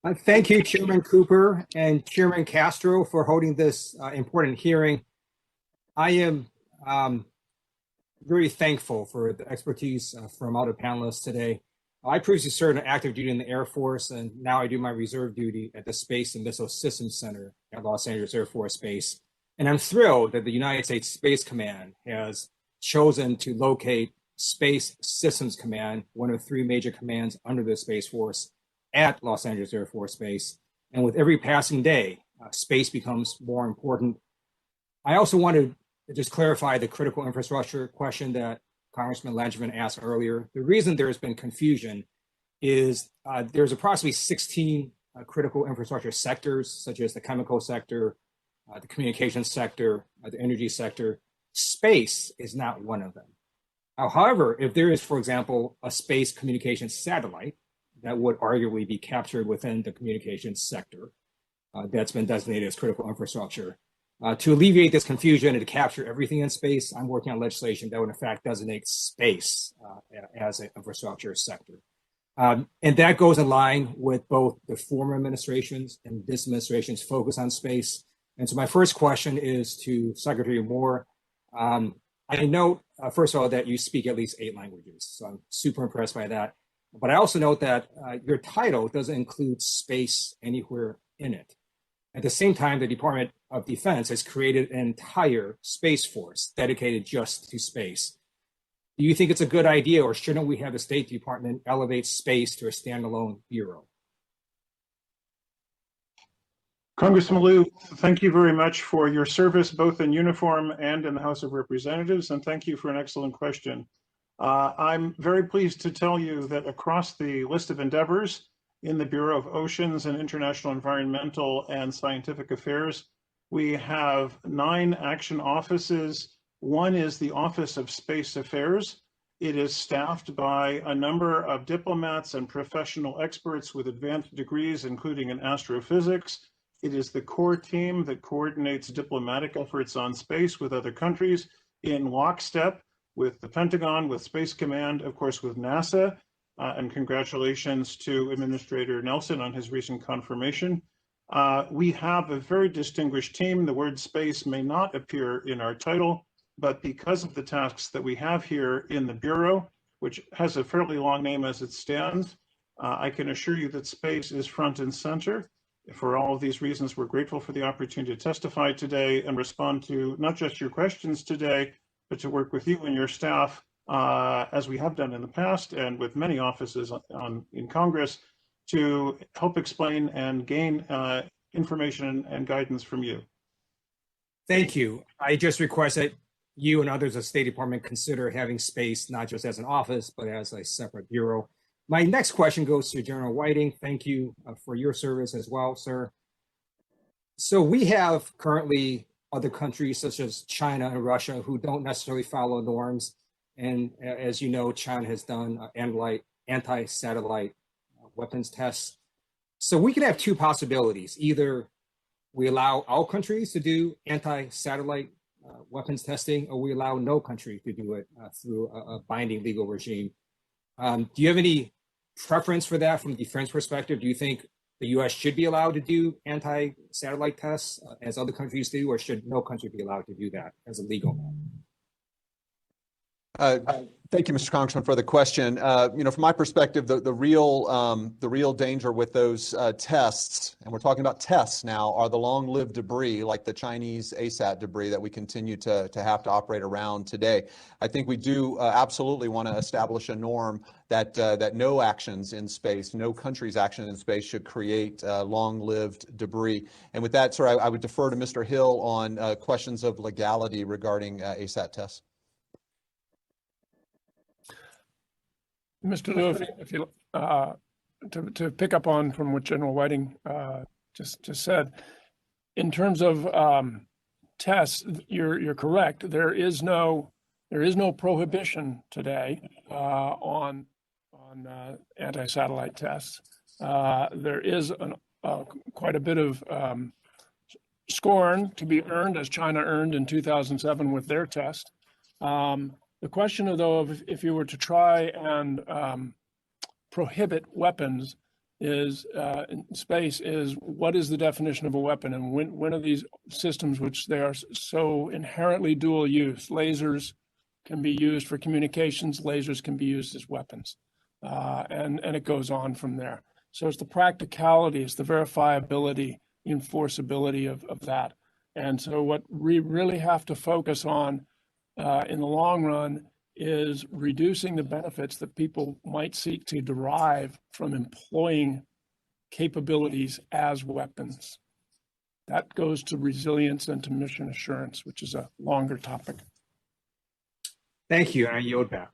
Thank you, Chairman Cooper and Chairman Castro, for holding this important hearing. I am very thankful for the expertise from all the panelists today. I previously served in active duty in the Air Force, and now I do my reserve duty at the Space and Missile Systems Center at Los Angeles Air Force Base. And I'm thrilled that the United States Space Command has chosen to locate Space Systems Command, one of three major commands under the Space Force, at Los Angeles Air Force Base. And with every passing day, space becomes more important. I also want to just clarify the critical infrastructure question that Congressman Langevin asked earlier. The reason there's been confusion is there's approximately 16 critical infrastructure sectors, such as the chemical sector, the communications sector, the energy sector. Space is not one of them. However, if there is, for example, a space communications satellite that would arguably be captured within the communications sector that's been designated as critical infrastructure, to alleviate this confusion and to capture everything in space, I'm working on legislation that would in fact designate space as an infrastructure sector. And that goes in line with both the former administrations and this administration's focus on space. And so my first question is to Secretary Moore. I note, first of all, that you speak at least 8 languages, so I'm super impressed by that. But I also note that your title doesn't include space anywhere in it. At the same time, the Department of Defense has created an entire space force dedicated just to space. Do you think it's a good idea, or shouldn't we have the State Department elevate space to a standalone bureau? Congressman Lieu, thank you very much for your service, both in uniform and in the House of Representatives, and thank you for an excellent question. I'm very pleased to tell you that across the list of endeavors in the Bureau of Oceans and International Environmental and Scientific Affairs, we have 9 action offices. One is the Office of Space Affairs. It is staffed by a number of diplomats and professional experts with advanced degrees, including in astrophysics. It is the core team that coordinates diplomatic efforts on space with other countries in lockstep with the Pentagon, with Space Command, of course, with NASA. And congratulations to Administrator Nelson on his recent confirmation. We have a very distinguished team. The word space may not appear in our title, but because of the tasks that we have here in the Bureau, which has a fairly long name as it stands, I can assure you that space is front and center. For all of these reasons, we're grateful for the opportunity to testify today and respond to not just your questions today, but to work with you and your staff as we have done in the past and with many offices in Congress to help explain and gain information and guidance from you. Thank you. I just request that you and others of the State Department consider having space not just as an office, but as a separate bureau. My next question goes to General Whiting. Thank you for your service as well, sir. So we have currently other countries such as China and Russia who don't necessarily follow norms. And as you know, China has done anti-satellite weapons tests. So we can have 2 possibilities. Either we allow all countries to do anti-satellite weapons testing, or we allow no country to do it through a binding legal regime. Do you have any preference for that from a defense perspective? Do you think the U.S. should be allowed to do anti-satellite tests as other countries do, or should no country be allowed to do that as a legal matter? Thank you, Mr. Congressman, for the question. From my perspective, the real danger with those tests, and we're talking about tests now, are the long-lived debris like the Chinese ASAT debris that we continue to have to operate around today. I think we do absolutely want to establish a norm that no actions in space, no country's action in space should create long-lived debris. And with that, sir, I would defer to Mr. Hill on questions of legality regarding ASAT tests. Mr. Lieu, if you to pick up on from what General Whiting just said, in terms of tests, you're correct. There is no prohibition today on anti-satellite tests. There is quite a bit of scorn to be earned, as China earned in 2007 with their test. The question, though, of if you were to try and prohibit weapons, is in space is what is the definition of a weapon, and when are these systems, which they are so inherently dual use, lasers can be used for communications, lasers can be used as weapons, and it goes on from there. So it's the practicality, it's the verifiability, the enforceability of that. And so what we really have to focus on in the long run is reducing the benefits that people might seek to derive from employing capabilities as weapons. That goes to resilience and to mission assurance, which is a longer topic. Thank you, and I yield back.